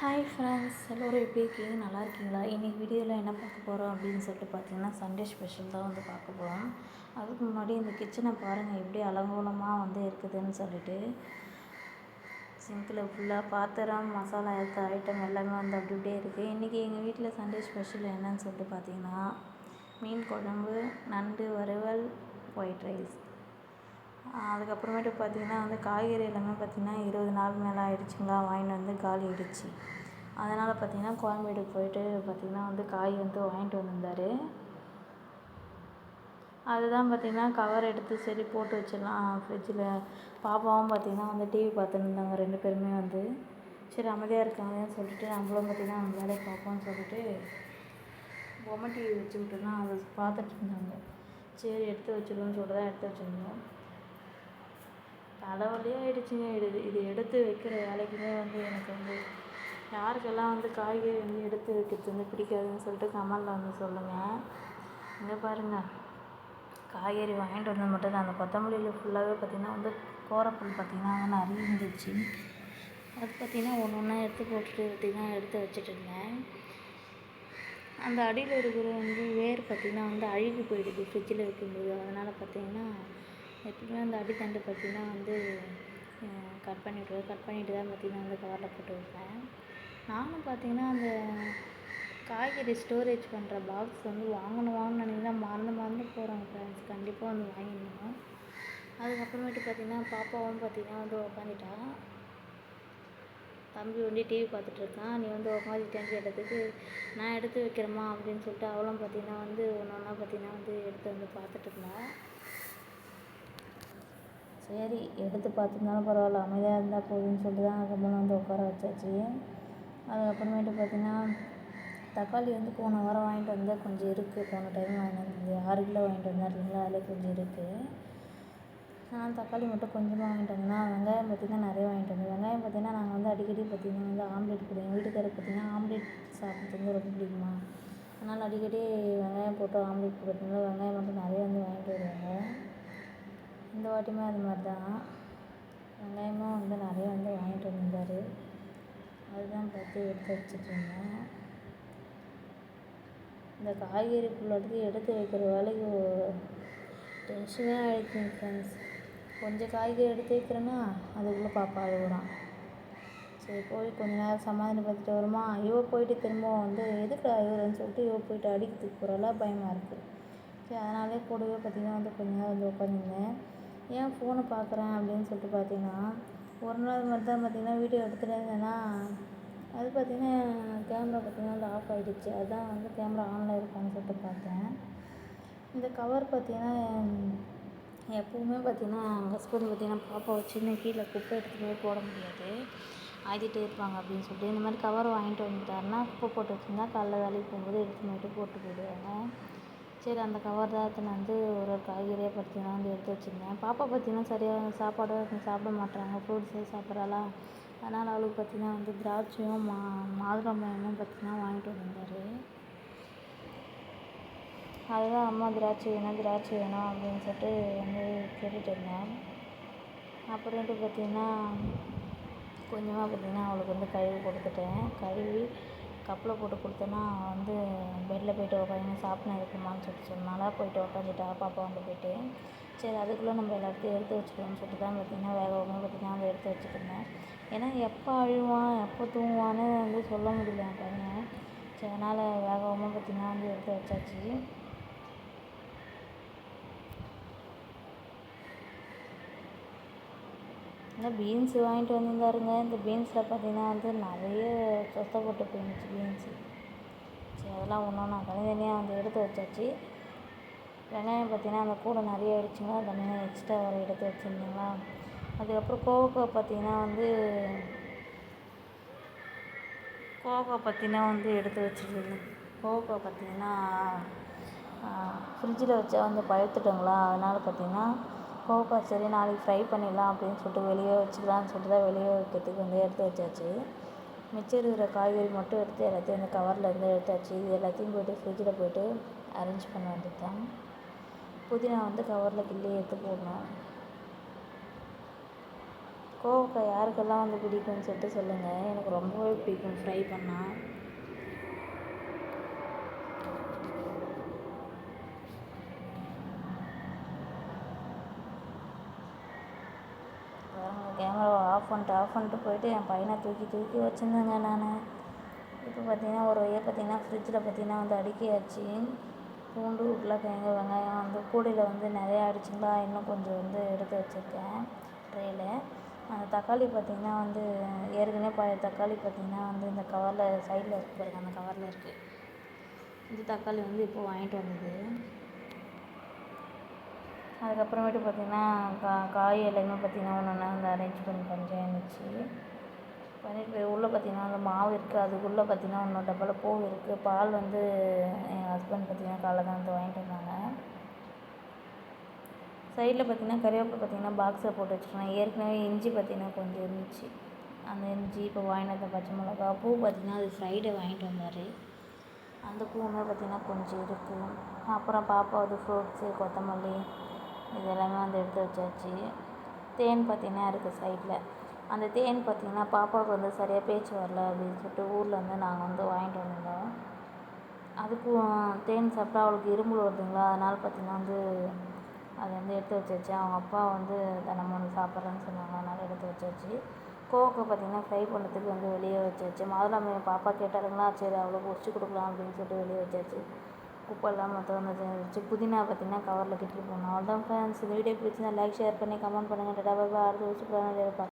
Hi friends, எல்லோரும் எப்படி இருக்கீங்க? நல்லா இருக்கீங்களா? இன்றைக்கி வீடியோவில் என்ன பார்க்க போகிறோம் அப்படின்னு சொல்லிட்டு பார்த்தீங்கன்னா, சண்டே ஸ்பெஷல் தான் வந்து பார்க்க போகிறோம். அதுக்கு முன்னாடி இந்த கிச்சனை பாருங்கள் எப்படி அலங்கோலமாக வந்து இருக்குதுன்னு சொல்லிட்டு. சிங்கில் ஃபுல்லாக பாத்திரம், மசாலா எடுத்த ஐட்டம் எல்லாமே வந்து அப்படி இப்படியே இருக்குது. இன்றைக்கி எங்கள் வீட்டில் சண்டே ஸ்பெஷல் என்னன்னு சொல்லிட்டு பார்த்தீங்கன்னா, மீன் குழம்பு, நண்டு வறுவல், ஒயிட் ரைஸ். அதுக்கப்புறமேட்டு பார்த்திங்கன்னா வந்து காய்கறி எல்லாமே பார்த்திங்கன்னா 20 நாள் மேலே ஆகிடுச்சுங்களா, வாங்கிட்டு வந்து காலி ஆகிடுச்சு. அதனால் பார்த்திங்கன்னா கோயம்பேடுக்கு போயிட்டு பார்த்திங்கன்னா வந்து காய் வந்து வாங்கிட்டு வந்திருந்தார். அதுதான் பார்த்திங்கன்னா கவர் எடுத்து சரி போட்டு வச்சிடலாம் ஃப்ரிட்ஜில். பாப்பாவும் பார்த்திங்கன்னா வந்து டிவி பார்த்துன்னு இருந்தாங்க 2 பேருமே வந்து. சரி அமைதியாக இருக்காங்கன்னு சொல்லிட்டு நம்மளும் பார்த்திங்கன்னா நம்ம வேலையை பார்ப்போம்னு சொல்லிட்டு பொம்மை டிவி வச்சு விட்டோன்னா அதை பார்த்துட்டு இருந்தாங்க. சரி எடுத்து வச்சிடுவோன்னு சொல்லிட்டு தான் எடுத்து வச்சுருந்தோம். தலைவலியாக ஆகிடுச்சிங்க. இது எடுத்து வைக்கிற வேலைக்குமே வந்து எனக்கு வந்து யாருக்கெல்லாம் வந்து காய்கறி வந்து எடுத்து வைக்கிறது வந்து பிடிக்காதுன்னு சொல்லிட்டு கமெண்டில் வந்து சொல்லுங்கள். இங்கே பாருங்கள், காய்கறி வாங்கிட்டு வந்தது மட்டும் தான். அந்த கொத்தமல்லியில் ஃபுல்லாகவே பார்த்திங்கன்னா வந்து கோரப்புல் பார்த்திங்கன்னா நிறைய இருந்துச்சு. அது பார்த்திங்கன்னா ஒன்று ஒன்றா எடுத்து போட்டுட்டு பார்த்திங்கன்னா எடுத்து வச்சுட்டு இருந்தேன். அந்த அடியில் இருக்கிற வந்து வேர் பார்த்திங்கன்னா வந்து அழுகி போயிடுது ஃப்ரிட்ஜில் வைக்கும்போது. அதனால் பார்த்திங்கன்னா எப்பவுமே அந்த அடித்தண்டு பார்த்திங்கன்னா வந்து கட் பண்ணிவிட்டு தான் பார்த்திங்கன்னா வந்து கவரில் போட்டு வைப்பேன். நானும் பார்த்திங்கன்னா அந்த காய்கறி ஸ்டோரேஜ் பண்ணுற பாக்ஸ் வந்து வாங்கணும்னு நினைக்கிறேன், மறந்து போகிறேன் ஃப்ரெண்ட்ஸ். கண்டிப்பாக வந்து வாங்கிடணும். அதுக்கப்புறமேட்டு பார்த்திங்கன்னா பாப்பாவும் பார்த்திங்கன்னா வந்து உக்காந்துட்டா. தம்பி வந்து டிவி பார்த்துட்ருக்கான். நீ வந்து உக்காந்துட்டேன்னு கேட்டதுக்கு நான் எடுத்து வைக்கிறேம்மா அப்படின்னு சொல்லிட்டு அவளும் பார்த்திங்கன்னா வந்து ஒன்று ஒன்றா பார்த்திங்கன்னா வந்து எடுத்து வந்து பார்த்துட்டு இருந்தா. சரி எடுத்து பார்த்துருந்தாலும் பரவாயில்ல, அமைதியாக இருந்தால் போதுன்னு சொல்லிட்டு தான் அதுக்கப்புறம் வந்து உட்கார வச்சாச்சு. அதுக்கப்புறமேட்டு பார்த்திங்கன்னா தக்காளி வந்து போன வாரம் வாங்கிட்டு வந்தால் கொஞ்சம் இருக்குது. போன டைம் வாங்கிட்டு வந்தது 6 கிலோ வாங்கிட்டு வந்தார் இல்லைங்களா, அதில் கொஞ்சம் இருக்குது. நான் தக்காளி மட்டும் கொஞ்சமாக வாங்கிட்டு வந்தேன்னா, வெங்காயம் பார்த்திங்கன்னா நிறைய வாங்கிட்டு வந்தேன். வெங்காயம் பார்த்திங்கன்னா நாங்கள் வந்து அடிக்கடி பார்த்திங்கன்னா வந்து ஆம்லேட் போடுவோம். எங்கள் வீட்டுக்காரருக்கு பார்த்திங்கன்னா ஆம்லேட் சாப்பிட்றது வந்து ரொம்ப பிடிக்குமா, அதனால் அடிக்கடி வெங்காயம் போட்டு ஆம்லேட் போடுறதுனால வெங்காயம் மட்டும் நிறைய வந்து வாங்கிட்டு வருவாங்க. இந்த வாட்டியுமே அது மாதிரி தான் வெங்காயமும் வந்து நிறைய வந்து வாங்கிட்டு வந்திருந்தார். அதுதான் பார்த்து எடுத்து வச்சுட்ருந்தேன். இந்த காய்கறி ஃபுல்லாக எடுத்து வைக்கிற வேலைக்கு டென்ஷனே ஆகிடுச்சுங்க ஃப்ரெண்ட்ஸ். கொஞ்சம் காய்கறி எடுத்து வைக்கிறேன்னா அதுக்குள்ளே பாப்பா அழுகுறான். சரி போய் கொஞ்ச நேரம் சமாதானப்படுத்திட்டு வருமா, போயிட்டு திரும்பவும் வந்து எதுக்கு அழுகுறேன்னு சொல்லிட்டு போயிட்டு அடிக்கிறதுக்கு போகிறாலாம், பயமாக இருக்குது. சரி அதனாலே கூடவே பார்த்திங்கன்னா வந்து கொஞ்ச நேரம் வந்து உட்காந்துருந்தேன். ஏன் ஃபோனை பார்க்குறேன் அப்படின்னு சொல்லிட்டு பார்த்திங்கன்னா, ஒரு நாள் மட்டும் தான் பார்த்திங்கன்னா வீடியோ எடுத்துகிட்டே இருந்தேன்னா அது பார்த்திங்கன்னா கேமரா பார்த்திங்கன்னா வந்து ஆஃப் ஆகிடுச்சு. அதுதான் வந்து கேமரா ஆனில் இருக்கான்னு சொல்லிட்டு பார்த்தேன். இந்த கவர் பார்த்திங்கன்னா எப்போவுமே பார்த்திங்கன்னா எங்கள் ஹஸ்பண்ட் பார்த்திங்கன்னா பாப்பாவை சின்ன கீழே குப்பை எடுத்துகிட்டு போய் போட முடியாது, ஆதிட்டே இருப்பாங்க அப்படின்னு சொல்லிட்டு இந்த மாதிரி கவர் வாங்கிட்டு வந்துட்டாருன்னா குப்பை போட்டு வச்சுருந்தா காலைல வேலைக்கு போகும்போது எடுத்து போட்டு போயிடுவாங்க. சரி அந்த கவர் தான் எடுத்துன்னு வந்து ஒரு காய்கறியாக பார்த்திங்கன்னா வந்து எடுத்து வச்சுருந்தேன். பாப்பா பார்த்திங்கன்னா சரியாக சாப்பாடு சாப்பிட மாட்டுறாங்க, ஃப்ரூட்ஸே சாப்பிட்றாளா. அதனால் அவளுக்கு பார்த்திங்கன்னா வந்து திராட்சையும் மாதுளம்பழமும் பார்த்திங்கன்னா வாங்கிட்டு வந்திருந்தார். அதுதான் அம்மா திராட்சை வேணும் அப்படின்னு சொல்லிட்டு வந்து கேட்டுட்டு இருந்தேன். அப்புறமேட்டு பார்த்திங்கன்னா கொஞ்சமாக பார்த்திங்கன்னா அவளுக்கு வந்து கழுவி கொடுத்துட்டேன். கழுவி கப்பில் போட்டு கொடுத்தேன்னா வந்து பெட்டில் போய்ட்டு உட்காந்து சாப்பிட்னு இருக்குமான்னு சொல்லிட்டு சொன்னால போய்ட்டு உட்காந்துட்டா பாப்பா வந்து போய்ட்டு. சரி அதுக்குள்ளே நம்ம எல்லாத்தையும் எடுத்து வச்சுக்கலாம்னு சொல்லிட்டு தான் பார்த்திங்கன்னா வேகமாக பார்த்திங்கன்னா வந்து எடுத்து வச்சுருந்தேன். ஏன்னா எப்போ அழுவான் எப்போ தூங்குவான்னு வந்து சொல்ல முடியல என் பையன். சரி அதனால் வேகமாக பார்த்திங்கன்னா வந்து எடுத்து வச்சாச்சு. இந்த பீன்ஸு வாங்கிட்டு வந்திருந்தாருங்க. இந்த பீன்ஸில் பார்த்திங்கன்னா வந்து நிறைய சொத்தப்பட்டு போயிருந்துச்சு பீன்ஸு. சரி அதெல்லாம் ஒன்று நான் தனித்தனியாக வந்து எடுத்து வச்சாச்சு. வெங்காயம் பார்த்திங்கன்னா அந்த கூட நிறைய ஆயிடுச்சுங்களா, தனியாக எக்ஸ்ட்ரா வர எடுத்து வச்சுருந்தீங்களா. அதுக்கப்புறம் கோவக்காய் பார்த்திங்கன்னா வந்து எடுத்து வச்சுருந்தேன். கோவக்காய் பார்த்திங்கன்னா ஃப்ரிட்ஜில் வச்சா வந்து பழுத்துட்டோங்களா, அதனால் பார்த்திங்கன்னா கோவக்காய் சரி நாளைக்கு ஃப்ரை பண்ணிடலாம் அப்படின்னு சொல்லிட்டு வெளியே வச்சுக்கலான்னு சொல்லிட்டு தான் வெளியே வைக்கிறதுக்கு வந்து எடுத்து வச்சாச்சு. மிச்சம் இருக்கிற காய்கறி மட்டும் எடுத்து எல்லாத்தையும் அந்த கவரில் இருந்து எடுத்தாச்சு. இது எல்லாத்தையும் போய்ட்டு ஃப்ரிட்ஜில் போய்ட்டு அரேஞ்ச் பண்ண வேண்டியது தான். புதினா வந்து கவரில் கிள்ளி எடுத்து போடணும். கோவக்காய் யாருக்கெல்லாம் வந்து பிடிக்கும்னு சொல்லிட்டு சொல்லுங்கள். எனக்கு ரொம்பவே பிடிக்கும் ஃப்ரை பண்ணால். கேமராவை ஆஃப் பண்ணிட்டு போயிட்டு என் பையனை தூக்கி வச்சுருந்தேங்க நான். இப்போ பார்த்தீங்கன்னா ஒரு வழியாக பார்த்தீங்கன்னா ஃப்ரிட்ஜில் பார்த்தீங்கன்னா வந்து அடுக்கியாச்சு. பூண்டு, உருளைக்கிழங்கு, வெங்காயம் வந்து கூடையில் வந்து நிறையா ஆயிடுச்சுங்களா, இன்னும் கொஞ்சம் வந்து எடுத்து வச்சுருக்கேன் ட்ரேயில். அந்த தக்காளி பார்த்திங்கன்னா வந்து ஏற்கனவே பழைய தக்காளி பார்த்திங்கன்னா வந்து இந்த கவரில் சைடில் இருக்கு பாருங்க, அந்த கவரில் இருக்குது. இந்த தக்காளி வந்து இப்போ வாங்கிட்டு வந்தது. அதுக்கப்புறமேட்டு பார்த்திங்கன்னா காய் எல்லாமே பார்த்திங்கன்னா ஒன்று வந்து அரேஞ்ச் பண்ணிட்டே இருந்துச்சு. பண்ணிட்டு உள்ளே பார்த்திங்கன்னா அந்த மாவு இருக்குது. அதுக்குள்ளே பார்த்திங்கன்னா இன்னொரு டப்பாவில் பூ இருக்குது. பால் வந்து என் ஹஸ்பண்ட் பார்த்திங்கன்னா காலைல தான் வந்து வாங்கிட்டு வந்தாங்க. சைடில் பார்த்திங்கன்னா கறிவேப்பிலை பார்த்திங்கன்னா பாக்ஸில் போட்டு வச்சுருக்கேன். ஏற்கனவே இஞ்சி பார்த்திங்கன்னா கொஞ்சம் இருந்துச்சு. அந்த இஞ்சி இப்போ வாங்கிட்டு வந்த பச்சை மிளகா, பூ பார்த்திங்கன்னா அது ஃப்ரைடே வாங்கிட்டு வந்தார். அந்த பூவுமே பார்த்திங்கன்னா கொஞ்சம் இருக்குது. அப்புறம் பாப்பாவது ஃப்ரூட்ஸு, கொத்தமல்லி இது எல்லாமே வந்து எடுத்து வச்சாச்சு. தேன் பார்த்திங்கன்னா இருக்குது சைடில். அந்த தேன் பார்த்திங்கன்னா பாப்பாவுக்கு வந்து சரியாக பேச்சு வரல அப்படின்னு சொல்லிட்டு ஊரில் வந்து நாங்கள் வந்து வாங்கிட்டு வந்திருந்தோம். அதுக்கும் தேன் சாப்பிட்டா அவளுக்கு இருமல் வருதுங்களா, அதனால் பார்த்திங்கன்னா வந்து அதை வந்து எடுத்து வச்சாச்சு. அவங்க அப்பா வந்து தினமும் வந்து சாப்பிட்றேன்னு சொன்னாங்க, அதனால் எடுத்து வச்சாச்சு. கோவக்காய் பார்த்திங்கன்னா ஃப்ரை பண்ணுறதுக்கு வந்து வெளியே வச்சாச்சு. மாதுளம்பழம் என் பாப்பா கேட்டாருங்களா, சரி அவளுக்கு உரிச்சு கொடுக்கலாம் அப்படின்னு சொல்லிட்டு வெளியே வச்சாச்சு. குப்பை இல்லாமல் திறந்து வச்சு. புதினா பார்த்திங்கன்னா கவரில் கட்டிட்டு போகணும். அவ்வளோதான் ஃப்ரெண்ட்ஸ். இந்த வீடியோ பிடிச்சிருந்தா லைக், ஷேர் பண்ணி கமெண்ட் பண்ணுங்கள். டடா பாய். அடுத்த சூப்பரான வீடியோவில் பார்க்கலாம்.